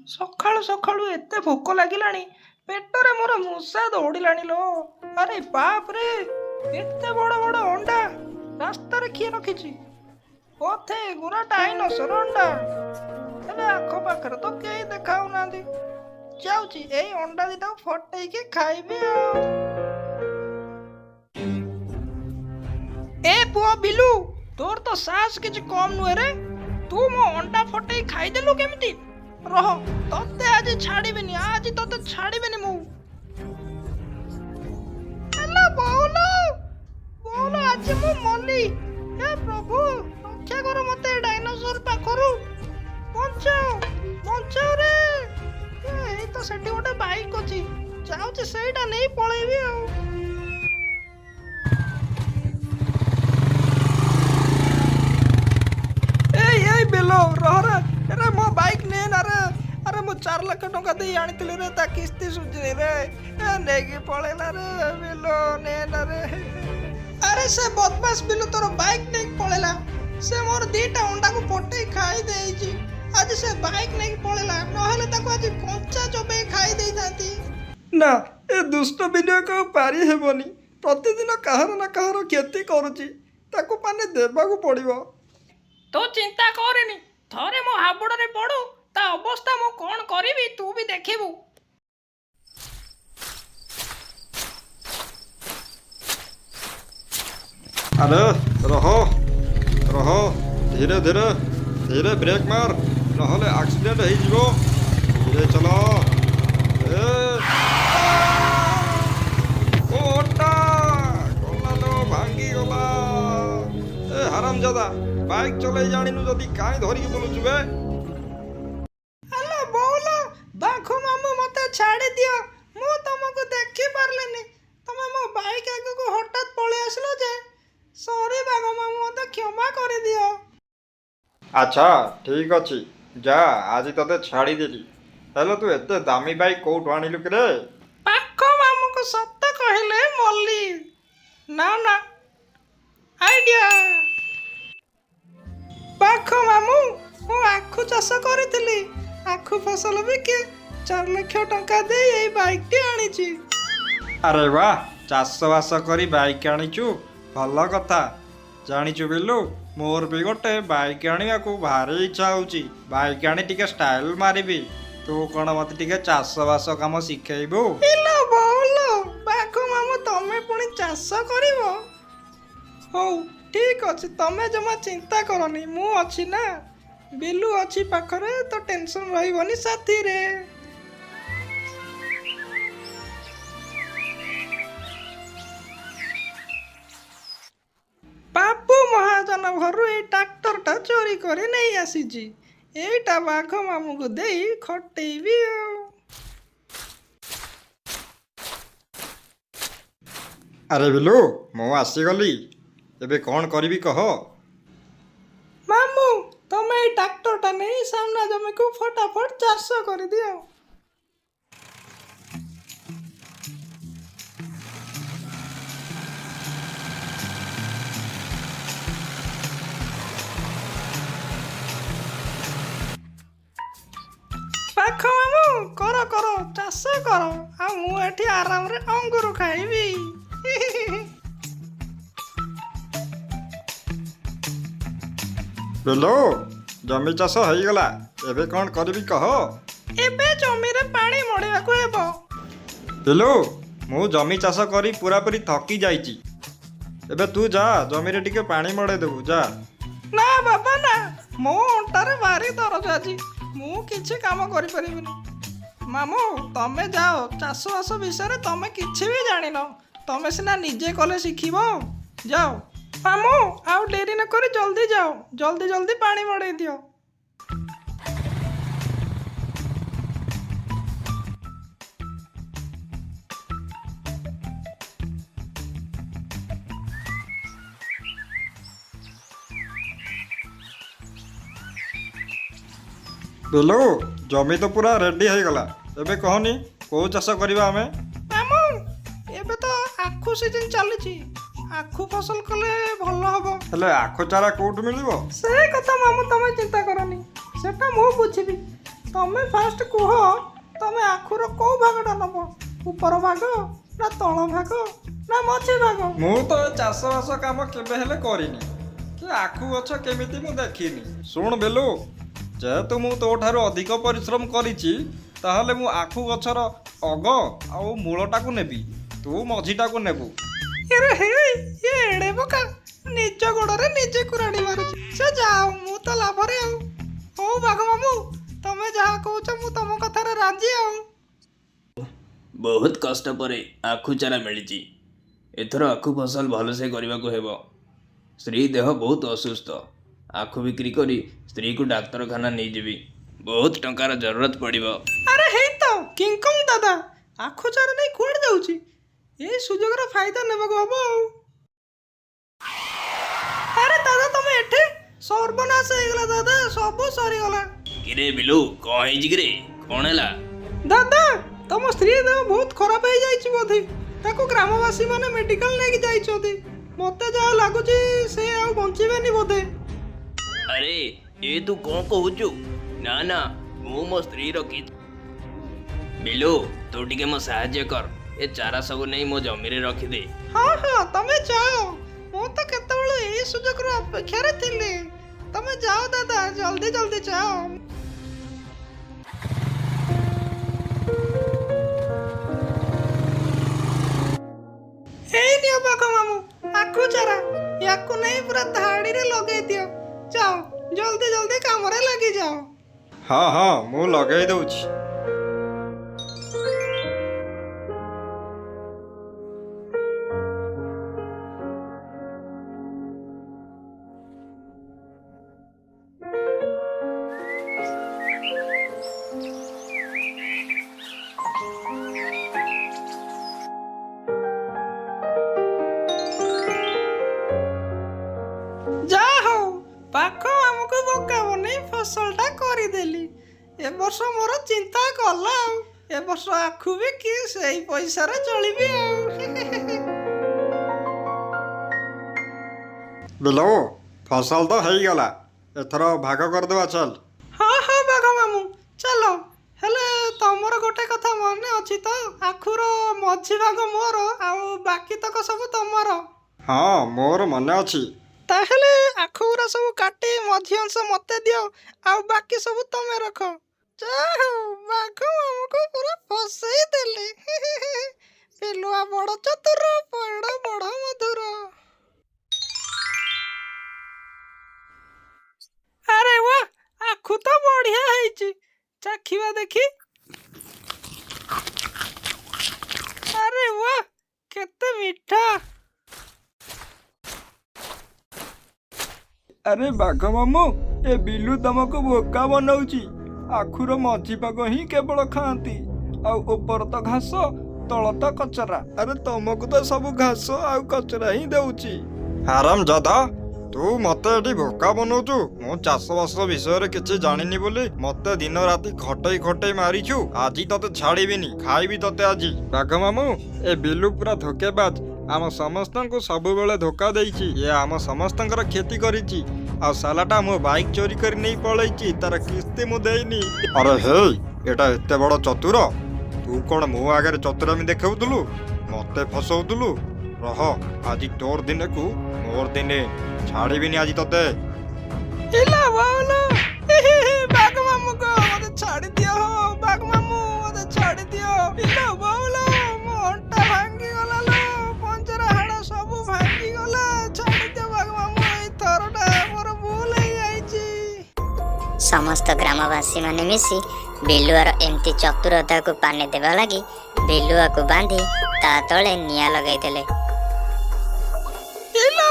ସକାଳୁ ସକାଳୁ ଏତେ ଭୋକ ଲାଗିଲାଣି, ପେଟରେ ମୋର ମୂଷା ଦୌଡ଼ିଲାଣି ଲୋ। ଆରେ ବାପରେ, ଏତେ ବଡ଼ ବଡ଼ ଅଣ୍ଡା ରାସ୍ତାରେ କିଏ ରଖିଛି? ବୋଧେ ଗୁରା ଡାଇନୋସର ଅଣ୍ଡା। ହେଲେ ଆଖପାଖରେ ତ କେହି ଦେଖାଉନାହାନ୍ତି। ଯାଉଛି ଏଇ ଅଣ୍ଡା ଦିଟାକୁ ଫଟେଇକି ଖାଇବି ଆଉ। ଏ ପୁଅ ବିଲୁ, ତୋର ତ ସାହସ କିଛି କମ୍ ନୁହେଁ ରେ। ତୁ ମୋ ଅଣ୍ଡା ଫଟେଇ ଖାଇଦେଲୁ କେମିତି? ରହ, ତତେ ଆଜି ଛାଡ଼ିବିନି, ଆଜି ତତେ ଛାଡ଼ିବିନି ମୁଁ। ହେଲୋ ବୋଉଲ, ବୋଉଲ ଆଜି ମୁଁ ମଲି। ହେ ପ୍ରଭୁ, ରକ୍ଷା କର ମତେ ଡାଇନୋସର ପାଖରୁ। ବଞ୍ଚାଅ, ବଞ୍ଚାଅ ରେ। ଏଇ ତ ସେଠି ଗୋଟେ ବାଇକ୍ ଅଛି, ଯାଉଛି ସେଇଟା ନେଇ ପଳେଇବି ଆଉ। ଏଇ ବେଲୋ ରହରେ, ଆରେ ମୋ ବାଇକ୍ ନେ ନା ରେ। ଆରେ ମୁଁ 4 ଲକ୍ଷ ଟଙ୍କା ଦେଇ ଆଣିଥିଲି ରେ, ତା କିସ୍ତି ସୁଝିନି ରେ। ନେଇକି ପଳେଇଲା ରେ ବେଲୋ, ନେ ନା ରେ। ଆରେ ସେ ବଦମାସ ବିଲୁ ତୋର ବାଇକ୍ ନେଇକି ପଳେଇଲା। ସେ ମୋର 2ଟା ଅଣ୍ଡାକୁ ଫଟେଇ ଖାଇ ଦେଇଛି। ଆଜି ସେ ବାଇକ୍ ନେଇକି ପଳେଇଲା, ନହେଲେ ତାକୁ ଆଜି କଞ୍ଚା ଚୋବେଇ ଖାଇ ଦେଇଥାନ୍ତି। ନା, ଏ ଦୁଷ୍ଟ ବିଲୁକୁ ଆଉ ପାରି ହେବନି। ପ୍ରତିଦିନ କାହାର ନା କାହାର କ୍ଷତି କରୁଛି, ତାକୁ ପାନେ ଦେବାକୁ ପଡ଼ିବ। ତୁ ଚିନ୍ତା କରେନି, ଥରେ ମୋ ହାବୁଡ଼ରେ ପଡ଼ୁ, ତା ଅବସ୍ଥା ମୁଁ କ'ଣ କରିବି ତୁ ବି ଦେଖିବୁ। अरे रहो रहो, धीरे धीरे धीरे ब्रेक मार, नहले एक्सीडेंट हो जीवो। धीरे चलो। ए ओ अड्डा गला लो, भांगी गला। ए हरामजादा, बाइक चलाई जानिनु जदि काई धरिकी बुलुछु बे? हेलो ବୋଉଲ, ବାଘ ମାମୁଁ ମତେ ଛାଡ଼ି ଦିଅ। ମୁଁ ତମକୁ ଦେଖି ପାରିଲିନି। ତମେ ମୋ ବାଇକ୍ ଆଗକୁ ହଠାତ୍ ପଳେଇ ଆସିଲ ଯେ। ସରି ବାଘ ମାମୁଁ, ମତେ କ୍ଷମା କରିଦିଅ। अच्छा ठीक अच्छी, जा आज तते छाड़देली। हेलो तू एते दामी बाइक कोठु आनिलु कि रे? ପାଖ ମାମୁଁକୁ ସତ କହିଲେ ମଲ୍ଲି। ନା ନା, ଆଇଡିଆ। ପାଖ ମାମୁଁ, ମୁଁ ଆଖୁ ଚାଷ କରିଥିଲି। ଆଖୁ ଫସଲ ବିକି 4 ଲକ୍ଷ ଟଙ୍କା ଦେଇ ଏଇ ବାଇକ୍ଟି ଆଣିଛି। अरे वाह, चाषबास करी बाइक आनीचु, भल कथा। जानिचु बिल्लू, मोर भी गोटे बाइक आनिबाकू भारी इच्छा होची। बाइक आनी टिके स्टाइल मारिबी। तू कौन मत टिके चाषबास काम शिखेइबू? ଇଲୋ ବୋଉଲ, ବାଘ ମାମୁଁ ତମେ ପୁଣି ଚାଷ କରିବ? ହଉ ଠିକ୍ ଅଛି, ତମେ ଜମା ଚିନ୍ତା କରନି, ମୁଁ ଅଛି ନା। ବିଲୁ ଅଛି ପାଖରେ, ତ ଟେନସନ୍ ରହିବନି ସାଥିରେ। ବାବୁ ମହାଜନ ଘରୁ ଏଇ ଟ୍ରାକ୍ଟରଟା ଚୋରି କରି ନେଇ ଆସିଛି। ଏଇଟା ବାଘ ମାମୁଁକୁ ଦେଇ ଖଟେଇବି ଆଉ। अरे बिल्लू, मु आसीगली, एबे कौन करिबी कह? ମାମୁଁ, ତମେ ଏଇ ଟ୍ରାକ୍ଟରଟା ନେଇ ସାମ୍ନା ଜମିକୁ ଫଟାଫଟ ଚାଷ କରିଦିଅ। ପାଖ ମାମୁଁ, କର କର, ଚାଷ କର, ଆଉ ମୁଁ ଏଠି ଆରାମରେ ଅଙ୍ଗୁର ଖାଇବି। बिल्लू, जमी चाष हो गला, एबे कौन करिबी कह? ଏବେ ଜମିରେ ପାଣି ମଡ଼େଇବାକୁ ହେବ। बिल्लू, मु जमी चाष करी पूरा पूरी थकी जाइची। एबे तू जा जमी रे टिके पानी मड़े देबू, जा। ନା ବାବା ନା, ମୋ ଅଣ୍ଟାରେ ଭାରି ଦରଜ ଆଜି, ମୁଁ କିଛି କାମ କରିପାରିବିନି। ମାମୁଁ ତମେ ଯାଅ, ଚାଷବାସ ବିଷୟରେ ତମେ କିଛି ବି ଜାଣିନ। ତମେ ସିନା ନିଜେ କଲେ ଶିଖିବ। ଯାଅ ମାମୁଁ, ଆଉ ଡେରି ନ କରି ଜଲ୍ଦି ଯାଅ, ଜଲ୍ଦି ଜଲ୍ଦି ପାଣି ମଡ଼େଇ ଦିଅ। बिल्लू, जमी तो पूरा रेडी हो गला, एबे कहनी को चाष करबा हमें? ମାମୁଁ, ଏବେ ତ ଆଖୁ ସିଜିନ୍ ଚାଲିଛି, ଆଖୁ ଫସଲ କଲେ ଭଲ ହବ। हेले आखु चारा कोठु मिलिबो? ସେ କଥା ମାମୁଁ ତମେ ଚିନ୍ତା କରନି, ସେଟା ମୁଁ ବୁଝିବି। ତମେ ଫାଷ୍ଟ କୁହ ତମେ ଆଖୁର କୋଉ ଭାଗଟା ନବ? ଉପର ଭାଗ ନା ତଳ ଭାଗ ନା ମଝି ଭାଗ? ମୁଁ ତ ଏ ଚାଷବାସ କାମ କେବେ ହେଲେ କରିନି କି ଆଖୁ ଗଛ କେମିତି ମୁଁ ଦେଖିନି। ଶୁଣ ବେଲୁ, ଯେହେତୁ ମୁଁ ତୋ ଠାରୁ ଅଧିକ ପରିଶ୍ରମ କରିଛି ତାହେଲେ ମୁଁ ଆଖୁ ଗଛର ଅଗ ଆଉ ମୂଳଟାକୁ ନେବି, ତୁ ମଝିଟାକୁ ନେବୁ। ଏରେ ହେ ଏ ଏଡେ ବୋକା, ନିଜ ଗୋଡରେ ନିଜେ କୁରାଡି ମାରୁଛି। ସେ ଯାଉ, ମୁଁ ତ ଲାଭରେ ଆଉ। ହଉ ବାଘ ମାମୁଁ, ତମେ ଯାହା କହୁଛ ମୁଁ ତମ କଥାରେ ରାଜି ଆଉ। ବହୁତ କଷ୍ଟ ପରେ ଆଖୁ ଚାରା ମିଳିଛି। ଏଥର ଆଖୁ ଫସଲ ଭଲସେ କରିବାକୁ ହେବ। ସ୍ତ୍ରୀ ଦେହ ବହୁତ ଅସୁସ୍ଥ। ଆଖୁ ବିକ୍ରି କରି ସ୍ତ୍ରୀକୁ ଡାକ୍ତରଖାନା ନେଇଯିବି। ବହୁତ ଟଙ୍କାର ଜରୁରତ ପଡ଼ିବ। ଆରେ ହେଇ ତ କିଙ୍ଗକଙ୍ଗ ଦାଦା, ଆଖୁ ଚାରା ନେଇ କୁଆଡେ ଯାଉଛି? ଏଇ ସୁଯୋଗର ଫାଇଦା ନେବାକୁ ହବ ଆଉ। ଆରେ ଦାଦା ତମେ ଏଠି? ସର୍ବନାଶ ହେଇଗଲା ଦାଦା, ସବୁ ସରିଗଲା। କିରେ ବିଲୁ, କ'ଣ ହେଇଛି କିରେ? କ'ଣ ହେଲା? ଦାଦା ତମ ସ୍ତ୍ରୀ ଦେହ ବହୁତ ଖରାପ ହେଇଯାଇଛି ବୋଧେ। ତାକୁ ଗ୍ରାମବାସୀ ମାନେ ମେଡିକାଲ ନେଇକି ଯାଇଛନ୍ତି। ମତେ ଯାହା ଲାଗୁଛି ସେ ଆଉ ବଞ୍ଚିବେନି ବୋଧେ। ଆରେ ଏ ତୁ କ'ଣ କହୁଛୁ? ନା ନା, ମୁଁ ମୋ ସ୍ତ୍ରୀର କିଛି। ବିଲୁ, ତୁ ଟିକେ ମୋ ସାହାଯ୍ୟ କର। ଏ ଚାରା ସବୁ ନେଇ ମୋ ଜମିରେ ରଖିଦେ। ହଁ ହଁ ତମେ ଯାଅ, ମୁଁ ତ କେତେବେଳେ ଏଇ ସୁଯୋଗର ଅପେକ୍ଷାରେ ଥିଲି। ତମେ ଯାଅ ଦାଦା, ଜଲ୍ଦି ଜଲ୍ଦି ଯାଅ। ଏଇ ନିଅ ବାଘ ମାମୁଁ, ଆଖୁ ଚାରା। ୟାକୁ ନେଇ ପୁରା ଧାଡିରେ ଲଗେଇ ଦିଅ। ଯାଅ, ଜଲ୍ଦି ଜଲ୍ଦି କାମରେ ଲାଗିଯାଅ। ହଁ ହଁ, ମୁଁ ଲଗେଇ ଦଉଛି। ଯାହା ହଉ, ପାଖ ଆମକୁ ବୋକା ବନେଇ ଫସଲଟା କରିଦେଲି। ଏ ବର୍ଷ ମୋର ଚିନ୍ତା ଗଲା ଆଉ। ଏ ବର୍ଷ ଆଖୁ ବିକି ସେଇ ପଇସାରେ ଚଳିବି ଆଉ। ବିଲୁ, ଫସଲ ତ ହେଇଗଲା, ଏଥର ଭାଗ କରିଦେବା ଚାଲ। ହଁ ହଁ ବାଘ ମାମୁଁ, ଚାଲ। ହେଲେ ତମର ଗୋଟେ କଥା ମନେ ଅଛି ତ? ଆଖୁର ମଝି ଭାଗ ମୋର ଆଉ ବାକି ତକ ସବୁ ତମର। ହଁ, ମୋର ମନେ ଅଛି। ତାହେଲେ ଆଖୁରା ସବୁ କାଟି ମଝି ଅଂଶ ମତେ ଦିଅ, ଆଉ ବାକି ସବୁ ତମେ ରଖ। ଯାହା ହଉ, ବାଘ ମାମୁଁକୁ ପୁରା ଫସେଇ ଦେଲି। ପିଲୁଆ ବଡ ଚତୁର, ପଇଡ଼ ବଡ ମଧୁର। ଆରେ ୱା, ଆଖୁ ତ ବଢିଆ ହେଇଛି। ଚାଖିବା ଦେଖି। ଆରେ ୱା, କେତେ ମିଠା। ଆରେ ବାଘ ମାମୁଁ, ଏ ବିଲୁ ତମକୁ ବୋକା ବନଉଛି। ଆଖୁର ମଝି ପାଗ ହିଁ କେବଳ ଖାଆନ୍ତି, ଆଉ ଉପର ତ ଘାସ, ତଳ ତ କଚରା। ଆରେ ତମକୁ ତ ସବୁ ଘାସ ଆଉ କଚରା ହିଁ ଦେଉଛି। ହାରାମ ଜାଦା, ତୁ ମତେ ଏଠି ବୋକା ବନଉଛୁ। ମୁଁ ଚାଷବାସ ବିଷୟରେ କିଛି ଜାଣିନି ବୋଲି ମତେ ଦିନ ରାତି ଖଟେଇ ଖଟେଇ ମାରିଛୁ। ଆଜି ତତେ ଛାଡ଼ିବିନି, ଖାଇବି ତତେ ଆଜି। ବାଘ ମାମୁଁ, ଏ ବିଲୁ ପୁରା ଧୋକେବାଜ। ଆମ ସମସ୍ତଙ୍କୁ ସବୁବେଳେ ଧୋକା ଦେଇଛି। ଇଏ ଆମ ସମସ୍ତଙ୍କର କ୍ଷତି କରିଛି। ଆଉ ସାଲାଟା ମୋ ବାଇକ୍ ଚୋରି କରି ନେଇ ପଳେଇଛି, ତାର କିସ୍ତି ମୁଁ ଦେଇନି। ଆରେ ହେଇ, ଏଟା ଏତେ ବଡ ଚତୁର? ତୁ କଣ ମୋ ଆଗରେ ଚତୁରାମି ଦେଖାଉଥିଲୁ? ମତେ ଫସଉଥିଲୁ? ରହ, ଆଜି ତୋର ଦିନକୁ ମୋର ଦିନେ, ଛାଡ଼ିବିନି ଆଜି ତତେ। ଇଲା ବାଉଲା, ବାଘ ମାମୁଁଙ୍କ ମତେ ଛାଡ଼ି ଦିଅ। ବାଘ ମାମୁଁ ମତେ ଛାଡ଼ି ଦିଅ। ଇଲା ବାଉଲା, ମୋ ଅଣ୍ଟା ଭାଙ୍ଗିଗଲା ଲୋ, ପଞ୍ଜରା ହାଡ଼ ସବୁ ଭାଙ୍ଗିଗଲା। ଛାଡ଼ି ଦିଅ ବାଘ ମାମୁଁ, ଏଇ ଥରଟା ମୋର ଭୁଲ ହେଇଯାଇଛି। ସମସ୍ତ ଗ୍ରାମବାସୀ ମାନେ ମିଶି ବିଲୁଆର ଏମିତି ଚତୁରତାକୁ ପାନେ ଦେବା ଲାଗି ବିଲୁଆକୁ ବାନ୍ଧି ତା ତଳେ ନିଆଁ ଲଗାଇଦେଲେ। ଇଲା